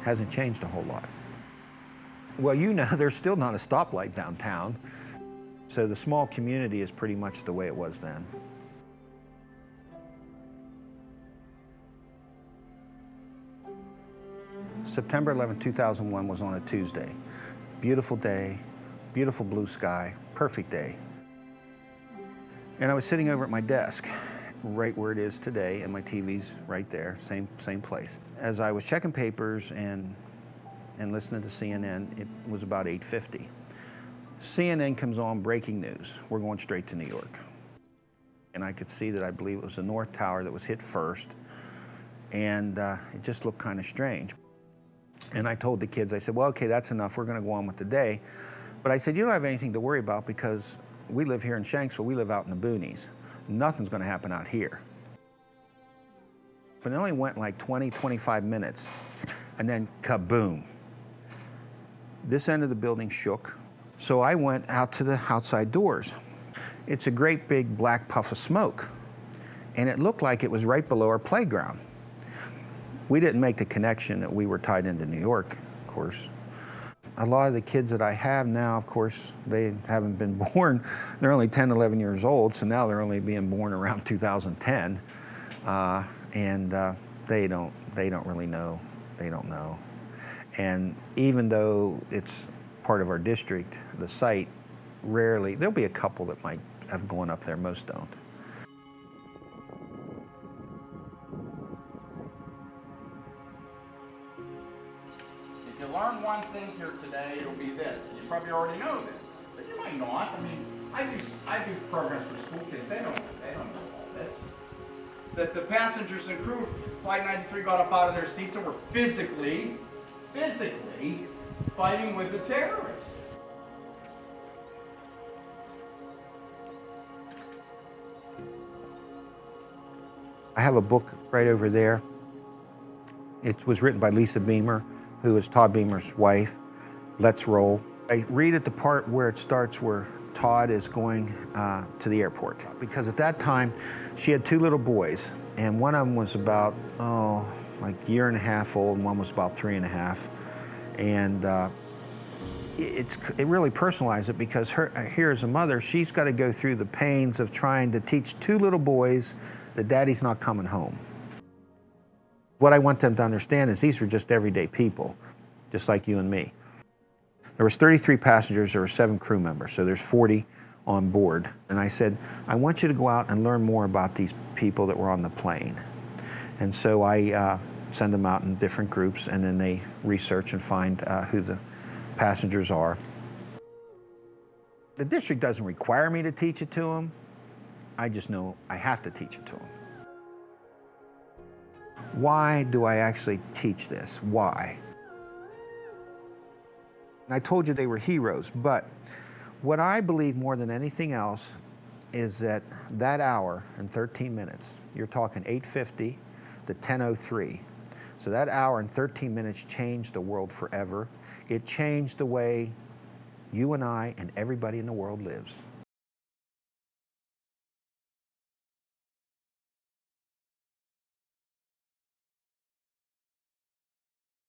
Hasn't changed a whole lot. Well, you know, there's still not a stoplight downtown. So the small community is pretty much the way it was then. September 11, 2001 was on a Tuesday. Beautiful day, beautiful blue sky, perfect day. And I was sitting over at my desk, right where it is today, and my TV's right there, same place. As I was checking papers and listening to CNN, it was about 8:50. CNN comes on, breaking news. We're going straight to New York. And I could see that I believe it was the North Tower that was hit first, and it just looked kind of strange. And I told the kids, I said, well, okay, that's enough. We're going to go on with the day. But I said, you don't have anything to worry about because we live here in Shanksville. We live out in the boonies. Nothing's going to happen out here. But it only went like 20, 25 minutes, and then kaboom. This end of the building shook. So I went out to the outside doors. It's a great big black puff of smoke, and it looked like it was right below our playground. We didn't make the connection that we were tied into New York, of course. A lot of the kids that I have now, of course, they haven't been born. They're only 10, 11 years old, so now they're only being born around 2010. They don't really know. They don't know. And even though it's part of our district, the site, rarely, there'll be a couple that might have gone up there, most don't. If you learn one thing here today, it'll be this. You probably already know this, but you might not. I mean, I do programs for school kids. They don't know all this. That the passengers and crew of Flight 93 got up out of their seats and were physically fighting with the terrorists. I have a book right over there. It was written by Lisa Beamer, who is Todd Beamer's wife. Let's Roll. I read at the part where it starts where Todd is going to the airport. Because at that time, she had two little boys, and one of them was about, like a year and a half old, and one was about 3.5. And it really personalized it because here as a mother, she's got to go through the pains of trying to teach two little boys that daddy's not coming home. What I want them to understand is these were just everyday people, just like you and me. There was 33 passengers, there were 7 crew members, so there's 40 on board. And I said, I want you to go out and learn more about these people that were on the plane. And so I send them out in different groups, and then they research and find who the passengers are. The district doesn't require me to teach it to them. I just know I have to teach it to them. Why do I actually teach this? Why? And I told you they were heroes, but what I believe more than anything else is that hour and 13 minutes, you're talking 8:50 to 10:03. So that hour and 13 minutes changed the world forever. It changed the way you and I and everybody in the world lives.